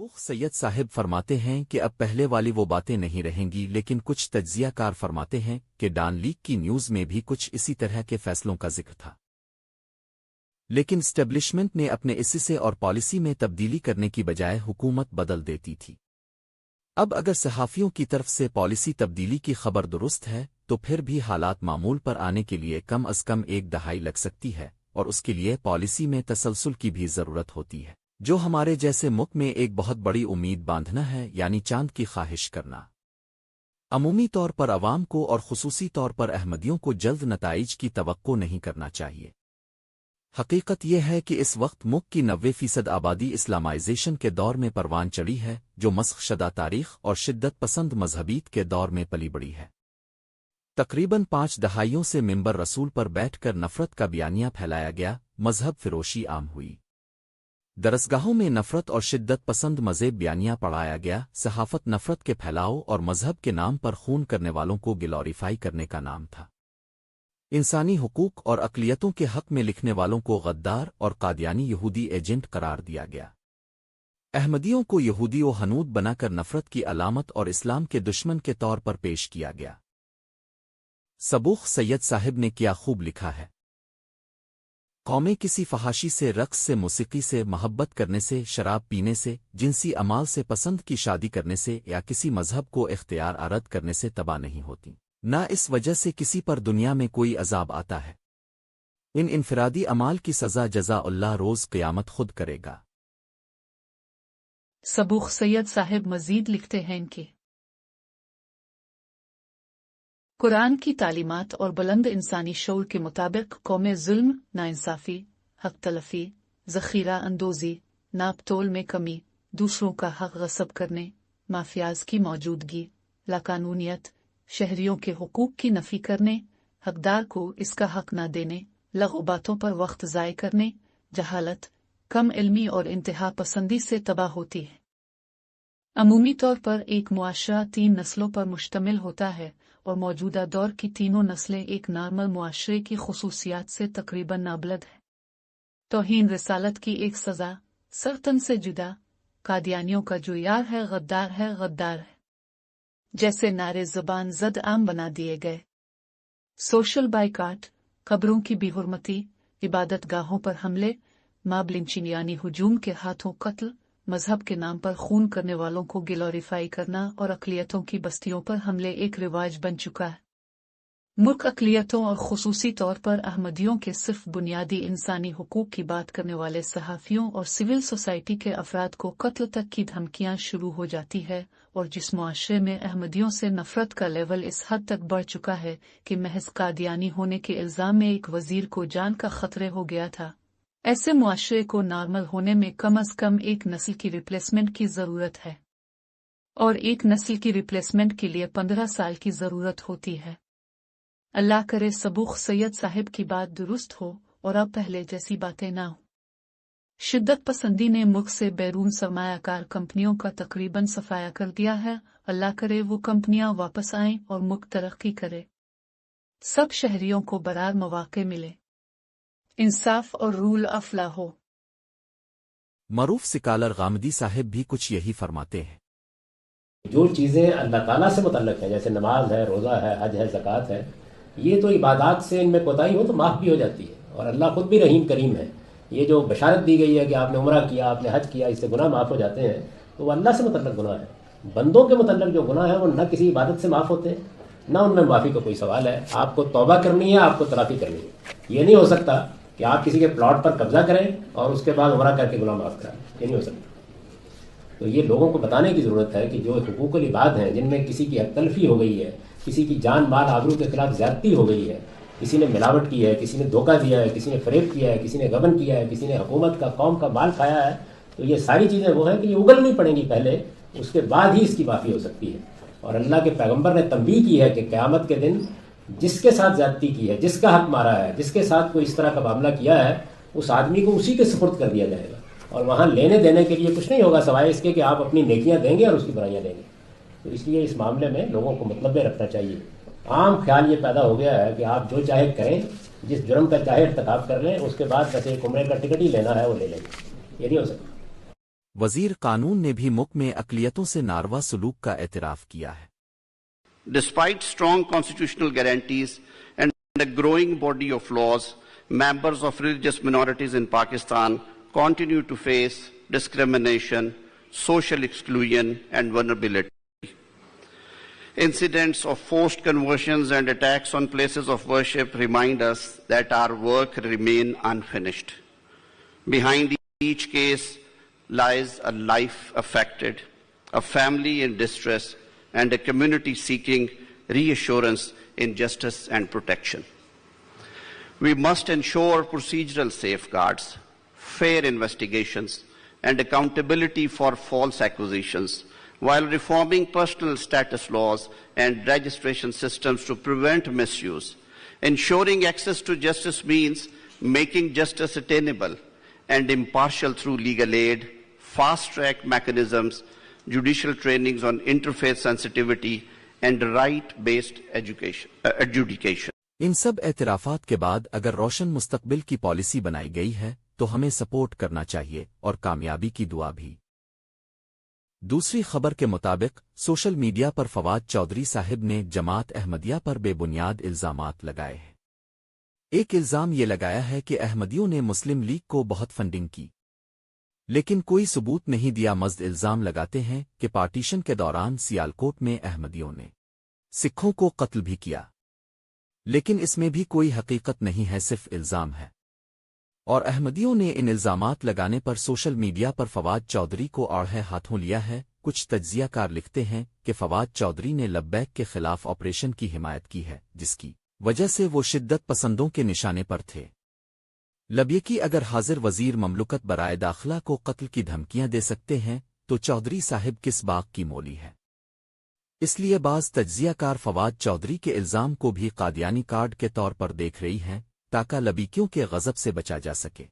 सबूख सैयद साहिब फरमाते हैं कि अब पहले वाली वो बातें नहीं रहेंगी, लेकिन कुछ तज्जिया कार फरमाते हैं कि डॉन लीग की न्यूज़ में भी कुछ इसी तरह के फैसलों का जिक्र था। लेकिन स्टेब्लिशमेंट ने अपने इससे और पॉलिसी में तब्दीली करने की बजाय हुकूमत बदल देती थी। अब अगर सहाफ़ियों की तरफ से पॉलिसी तब्दीली की खबर दुरुस्त है तो फिर भी हालात मामूल पर आने के लिए कम अज़ कम एक दहाई लग सकती है, और उसके लिए पॉलिसी में तसलसल की भी ज़रूरत होती है, जो हमारे जैसे मुल्क में एक बहुत बड़ी उम्मीद बांधना है, यानी चांद की ख्वाहिश करना। अमूमी तौर पर अवाम को और ख़ुसूसी तौर पर अहमदियों को जल्द नताइज की तवक्को नहीं करना चाहिए। हकीकत यह है कि इस वक्त मुल्क की 90% आबादी इस्लामाइजेशन के दौर में परवान चढ़ी है, जो मस्ख़शदा तारीख़ और शिद्दत पसंद मजहबीत के दौर में पली बड़ी है। तकरीबन 5 दहाइयों से मिंबर रसूल पर बैठकर नफ़रत का बयानिया फैलाया गया, मजहब फिरोशी आम हुई, दरसगाहों में नफ़रत और शिद्दत पसंद मज़ेब बयानिया पढ़ाया गया। सहाफ़त नफ़रत के फैलाव और मजहब के नाम पर खून करने वालों को ग्लोरीफाई करने का नाम था। इंसानी हुकूक और अक़लियतों के हक़ में लिखने वालों को गद्दार और कादियानी यहूदी एजेंट करार दिया गया। अहमदियों को यहूदी व हनूद बनाकर नफ़रत की अलामत और इस्लाम के दुश्मन के तौर पर पेश किया गया। सबूख सैयद साहिब ने क्या खूब लिखा है। कौमें किसी फहाशी से, रक़्स से, मूसीक़ी से, मोहब्बत करने से, शराब पीने से, जिनसी अमाल से, पसंद की शादी करने से या किसी मजहब को इख्तियार आरद करने से तबाह नहीं होती, ना इस वजह से किसी पर दुनिया में कोई अज़ाब आता है। इन इनफरादी अमाल की सज़ा जज़ा अल्लाह रोज़ क़यामत खुद करेगा। सबूख सैयद साहिब मज़ीद लिखते हैं कि कुरान की तालीमात और बुलंद इंसानी शऊर के मुताबिक कौमें जुल्म, नाइंसाफ़ी, हक़ तलफ़ी, ज़ख़ीरा अंदोज़ी, नाप तोल में कमी, दूसरों का हक़ गस्ब करने, माफियाज़ की मौजूदगी, लाकानूनियत, शहरियों के हुकूक की नफ़ी करने, हक़दार को इसका हक़ न देने, लग़ू बातों पर वक्त ज़ाय करने, जहालत, कम इल्मी और इंतहा पसंदी से तबाह होती है। अमूमी तौर पर एक मुआशरा 3 नस्लों पर मुश्तमिल होता है और मौजूदा दौर की तीनों नस्लें एक नॉर्मल मुआशरे की खुसूसियात से तकरीबन नाबलद है। तौहीन रिसालत की एक सज़ा, सरतन से जुदा, कादियानियों का जो यार है गद्दार है, गद्दार है जैसे नारे ज़बान ज़द आम बना दिए गए। सोशल बाइकाट, कब्रों की बेहुरमती, इबादत गाहों पर हमले, माब लिंचिंग यानी हुजूम के हाथों कत्ल, मजहब के नाम पर खून करने वालों को ग्लोरीफाई करना और अक़लियतों की बस्तियों पर हमले एक रिवाज बन चुका है। मुल्क अक़लियतों और ख़ुसूसी तौर पर अहमदियों के सिर्फ बुनियादी इंसानी हुकूक की बात करने वाले सहाफ़ियों और सिविल सोसाइटी के अफराद को कत्ल तक की धमकियां शुरू हो जाती है, और जिस मुआशरे में अहमदियों से नफ़रत का लेवल इस हद तक बढ़ चुका है कि महज कादियानी होने के इल्ज़ाम में एक वज़ीर को जान का ख़तरे हो गया था, ऐसे मुआशरे को नॉर्मल होने में कम अज़ कम एक नस्ल की रिप्लेसमेंट की ज़रूरत है, और एक नस्ल की रिप्लेसमेंट के लिए 15 साल की ज़रूरत होती है। अल्लाह करे सबूख सैयद साहिब की बात दुरुस्त हो और अब पहले जैसी बातें ना हो। शिद्दत पसंदी ने मुल्क से बैरून सरमायाकार कंपनियों का तकरीबन सफाया कर दिया है। अल्लाह करे वो कंपनियां वापस आएं और मुल्क तरक्की करे, सब शहरियों को बराबर मौके मिले, इंसाफ और रूल ऑफ लॉ हो। मरूफ सिकालर गामदी साहिब भी कुछ यही फरमाते हैं। जो चीज़ें अल्लाह ताला से मुतल्लक है, जैसे नमाज है, रोज़ा है, हज है, ज़कात है, ये तो इबादात से इनमें कोताही हो तो माफ़ भी हो जाती है, और अल्लाह खुद भी रहीम करीम है। ये जो बशारत दी गई है कि आपने उम्रा किया, आपने हज किया, इससे गुनाह माफ़ हो जाते हैं, तो वो अल्लाह से मुतल्लक गुनाह है। बंदों के मुतल्लक जो गुनाह है वो न किसी इबादत से माफ़ होते हैं, ना उनमें माफ़ी का कोई सवाल है। आपको तौबा करनी है, आपको तलाफ़ी करनी है। ये नहीं हो सकता कि आप किसी के प्लॉट पर कब्जा करें और उसके बाद उम्रा करके गुनाह माफ़ कराएं, ये नहीं हो सकता। तो ये लोगों को बताने की ज़रूरत है कि जो हुकूकुल इबाद हैं, जिनमें किसी की हक तलफी हो गई है, किसी की जान माल आबरू के खिलाफ ज़्यादती हो गई है, किसी ने मिलावट की है, किसी ने धोखा दिया है, किसी ने फ़रेब किया है, किसी ने गबन किया है, किसी ने हुकूमत का कौम का माल खाया है, तो ये सारी चीज़ें वो हैं कि ये उगलनी पड़ेंगी पहले, उसके बाद ही इसकी माफ़ी हो सकती है। और अल्लाह के पैगम्बर ने तंबीह की है कि क़यामत के दिन जिसके साथ ज़्यादती की है, जिसका हक मारा है, जिसके साथ कोई इस तरह का मामला किया है, उस आदमी को उसी के सुपुर्द कर दिया जाएगा, और वहाँ लेने देने के लिए कुछ नहीं होगा सिवाय इसके कि आप अपनी नेकियां देंगे और उसकी बुराइयां देंगे। तो इसलिए इस मामले में लोगों को मतलब में रखना चाहिए। आम ख्याल ये पैदा हो गया है कि आप जो चाहे करें, जिस जुर्म का चाहे इर्तिकाब कर लें, उसके बाद बस एक उम्रे का टिकट ही लेना है वो ले लेंगे। ये नहीं हो सकता। وزیر قانون نے بھی ملک میں اقلیتوں سے ناروا سلوک کا اعتراف کیا ہے. Despite strong constitutional guarantees and a growing body of laws, members of religious minorities in Pakistan continue to face discrimination, social exclusion, and vulnerability. Incidents of forced conversions and attacks on places of worship remind us that our work remains unfinished. Behind each case lies a life affected, a family in distress, and a community seeking reassurance in justice and protection. We must ensure procedural safeguards, fair investigations, and accountability for false accusations, while reforming personal status laws and registration systems to prevent misuse. Ensuring access to justice means making justice attainable and impartial through legal aid, fast-track mechanisms, judicial trainings on interfaith sensitivity, and right-based adjudication. ان سب اعترافات کے بعد اگر روشن مستقبل کی policy بنائی گئی ہے تو ہمیں سپورٹ کرنا چاہیے اور کامیابی کی دعا بھی. دوسری خبر کے مطابق سوشل میڈیا پر فواد چودھری صاحب نے جماعت احمدیہ پر بے بنیاد الزامات لگائے ہیں. ایک الزام یہ لگایا ہے کہ احمدیوں نے مسلم لیگ کو بہت فنڈنگ کی، لیکن کوئی ثبوت نہیں دیا. مزید الزام لگاتے ہیں کہ پارٹیشن کے دوران سیالکوٹ میں احمدیوں نے سکھوں کو قتل بھی کیا، لیکن اس میں بھی کوئی حقیقت نہیں ہے، صرف الزام ہے. اور احمدیوں نے ان الزامات لگانے پر سوشل میڈیا پر فواد چودھری کو آڑے ہاتھوں لیا ہے. کچھ تجزیہ کار لکھتے ہیں کہ فواد چودھری نے لبیک کے خلاف آپریشن کی حمایت کی ہے، جس کی وجہ سے وہ شدت پسندوں کے نشانے پر تھے. لبیکی اگر حاضر وزیر مملکت برائے داخلہ کو قتل کی دھمکیاں دے سکتے ہیں تو چودھری صاحب کس باغ کی مولی ہے؟ اس لیے بعض تجزیہ کار فواد چودھری کے الزام کو بھی قادیانی کارڈ کے طور پر دیکھ رہی ہیں تاکہ لبیکیوں کے غضب سے بچا جا سکے.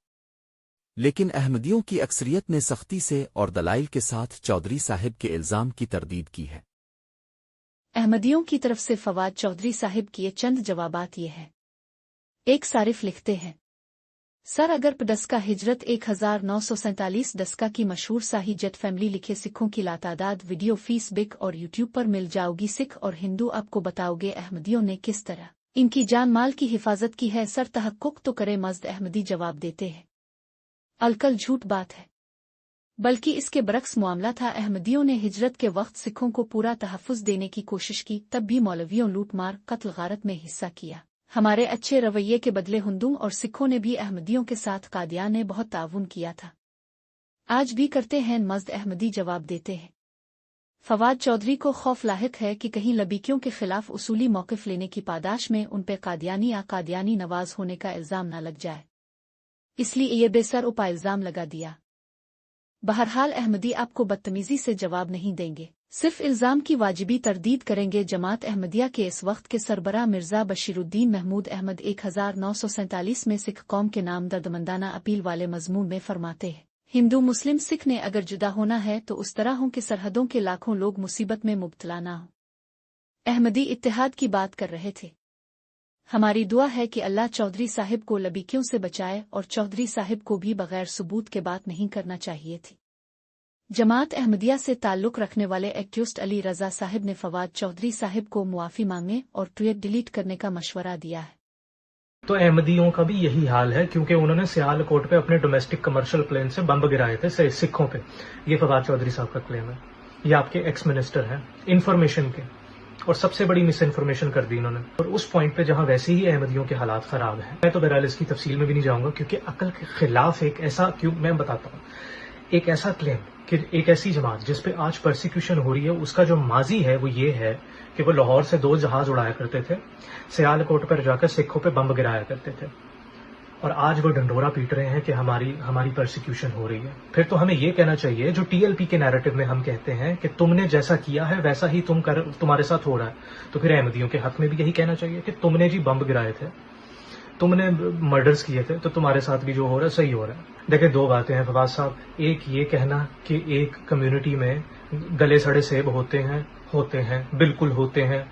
لیکن احمدیوں کی اکثریت نے سختی سے اور دلائل کے ساتھ چودھری صاحب کے الزام کی تردید کی ہے. احمدیوں کی طرف سے فواد چودھری صاحب کیے چند جوابات یہ ہیں. ایک صارف لکھتے ہیں، سر اگر پڈسکا ہجرت 1947 ڈسکا کی مشہور ساہی جٹ فیملی لکھے سکھوں کی لاتعداد ویڈیو فیس بک اور یوٹیوب پر مل جاؤ گی. سکھ اور ہندو آپ کو بتاؤ گے احمدیوں نے کس طرح ان کی جان مال کی حفاظت کی ہے. سر تحقق تو کرے. مزد احمدی جواب دیتے ہیں، الکل جھوٹ بات ہے، بلکہ اس کے برعکس معاملہ تھا. احمدیوں نے ہجرت کے وقت سکھوں کو پورا تحفظ دینے کی کوشش کی، تب بھی مولویوں لوٹ مار قتل غارت میں حصہ کیا. ہمارے اچھے رویے کے بدلے ہندوؤں اور سکھوں نے بھی احمدیوں کے ساتھ قادیان نے بہت تعاون کیا تھا، آج بھی کرتے ہیں. مزد احمدی جواب دیتے ہیں، فواد چودھری کو خوف لاحق ہے کہ کہیں لبیکیوں کے خلاف اصولی موقف لینے کی پاداش میں ان پہ قادیانی یا قادیانی نواز ہونے کا الزام نہ لگ جائے، اس لیے یہ بے سر اوپا الزام لگا دیا. بہرحال احمدی آپ کو بدتمیزی سے جواب نہیں دیں گے، صرف الزام کی واجبی تردید کریں گے. جماعت احمدیہ کے اس وقت کے سربراہ مرزا بشیر الدین محمود احمد 1947 میں سکھ قوم کے نام دردمندانہ اپیل والے مضمون میں فرماتے ہیں، ہندو مسلم سکھ نے اگر جدا ہونا ہے تو اس طرح ہوں کہ سرحدوں کے لاکھوں لوگ مصیبت میں مبتلا نہ ہوں. احمدی اتحاد کی بات کر رہے تھے. ہماری دعا ہے کہ اللہ چودھری صاحب کو لبیکیوں سے بچائے، اور چودھری صاحب کو بھی بغیر ثبوت کے بات نہیں کرنا چاہیے تھی. جماعت احمدیہ سے تعلق رکھنے والے ایکٹیوسٹ علی رضا صاحب نے فواد چودھری صاحب کو معافی مانگنے اور ٹویٹ ڈیلیٹ کرنے کا مشورہ دیا ہے. تو احمدیوں کا بھی یہی حال ہے، کیونکہ انہوں نے سیال کوٹ پہ اپنے ڈومیسٹک کمرشل پلین سے بمب گرائے تھے سکھوں پہ. یہ فواد چودھری صاحب کا کلیم ہے. یہ آپ کے ایکس منسٹر ہیں انفارمیشن کے، اور سب سے بڑی مس انفارمیشن کر دی انہوں نے، اور اس پوائنٹ پہ جہاں ویسے ہی احمدیوں کے حالات خراب ہیں. میں تو بہرحال اس کی تفصیل میں بھی نہیں جاؤں گا، کیونکہ عقل کے خلاف ایک ایسا، کیوں میں بتاتا ہوں، ایک ایسا کلیم کہ ایک ایسی جماعت جس پہ آج پرسیکیوشن ہو رہی ہے، اس کا جو ماضی ہے وہ یہ ہے کہ وہ لاہور سے 2 جہاز اڑایا کرتے تھے، سیال کوٹ پر جا کر سکھوں پہ بمب گرایا کرتے تھے، اور آج وہ ڈنڈورا پیٹ رہے ہیں کہ ہماری پرسیکیوشن ہو رہی ہے. پھر تو ہمیں یہ کہنا چاہیے، جو ٹی ایل پی کے نیریٹو میں ہم کہتے ہیں کہ تم نے جیسا کیا ہے ویسا ہی تمہارے ساتھ ہو رہا ہے، تو پھر احمدیوں کے حق میں بھی یہی کہنا چاہیے کہ تم نے جی بمب گرائے تھے، تم نے مرڈرز کیے تھے، تو تمہارے ساتھ بھی جو ہو رہا ہے صحیح ہو رہا ہے. دیکھیں 2 باتیں ہیں فواز صاحب. ایک یہ کہنا کہ ایک کمیونٹی میں گلے سڑے سیب ہوتے ہیں بالکل ہوتے ہیں.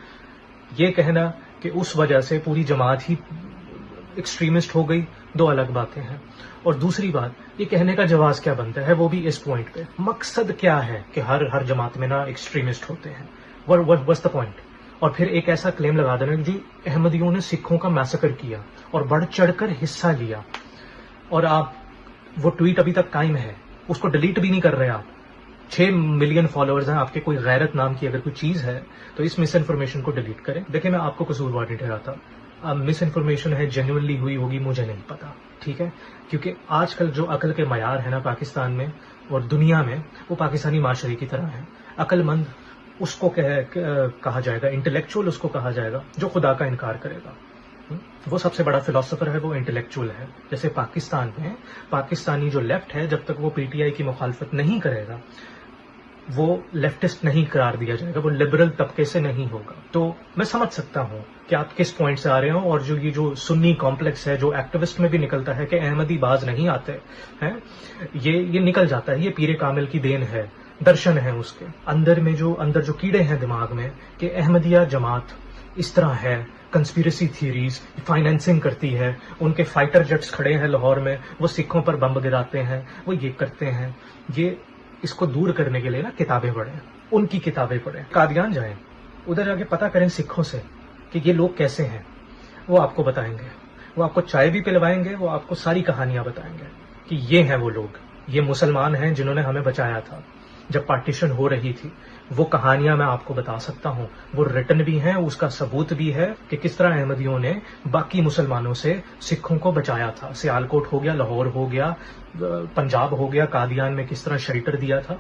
یہ کہنا کہ اس وجہ سے پوری جماعت ہی एक्सट्रीमिस्ट हो गई, दो अलग बातें हैं। और दूसरी बात, ये कहने का जवाब क्या बनता है, वो भी इस पॉइंट पे, मकसद क्या है कि हर जमात में ना एक्सट्रीमिस्ट होते हैं, व्हाट्स द पॉइंट। और फिर एक ऐसा क्लेम लगा देना कि अहमदियों ने सिखों का मैसेकर किया और बढ़ चढ़कर हिस्सा लिया, और आप वो ट्वीट अभी तक कायम है, उसको डिलीट भी नहीं कर रहे आप। 6 मिलियन फॉलोअर्स हैं आपके, कोई गैरत नाम की अगर कोई चीज है तो इस मिस इन्फॉर्मेशन को डिलीट करें। देखिए, मैं आपको कसूरवार नहीं ठहराता, मिस इन्फॉर्मेशन है, जेन्युइनली हुई होगी, मुझे नहीं पता, ठीक है, क्योंकि आजकल जो अकल के मयार है ना पाकिस्तान में और दुनिया में, वो पाकिस्तानी माशरे की तरह है। अकलमंद उसको कहा जाएगा, इंटेलेक्चुअल उसको कहा जाएगा जो खुदा का इनकार करेगा। वो सबसे बड़ा फिलोसोफर है, वो इंटेलेक्चुअल है। जैसे पाकिस्तान में पाकिस्तानी जो लेफ्ट है, जब तक वो पीटीआई की मुखालफत नहीं करेगा, वो लेफ्टिस्ट नहीं करार दिया जाएगा, वो लिबरल तबके से नहीं होगा। तो मैं समझ सकता हूं कि आप किस पॉइंट से आ रहे हो, और जो सुन्नी कॉम्प्लेक्स है, जो एक्टिविस्ट में भी निकलता है कि अहमदी बाज नहीं आते हैं, ये निकल जाता है, ये पीरे कामिल की देन है, दर्शन है उसके अंदर जो कीड़े हैं दिमाग में कि अहमदिया जमात इस तरह है, कंस्पिरेसी थ्योरीज फाइनेंसिंग करती है, उनके फाइटर जेट्स खड़े हैं लाहौर में, वो सिखों पर बम गिराते हैं, वो ये करते हैं। ये इसको दूर करने के लिए ना किताबें पढ़ें, उनकी किताबें पढ़ें, कादियान जाएं, उधर जाके पता करें सिखों से कि ये लोग कैसे हैं, वो आपको बताएंगे, वो आपको चाय भी पिलवाएंगे, वो आपको सारी कहानियां बताएंगे कि ये हैं वो लोग, ये मुसलमान हैं जिन्होंने हमें बचाया था जब पार्टीशन हो रही थी। वो कहानियां मैं आपको बता सकता हूं, वो रिटन भी हैं, उसका सबूत भी है कि किस तरह अहमदियों ने बाकी मुसलमानों से सिखों को बचाया था। सियालकोट हो गया, लाहौर हो गया, पंजाब हो गया, कादियान में किस तरह शेल्टर दिया था।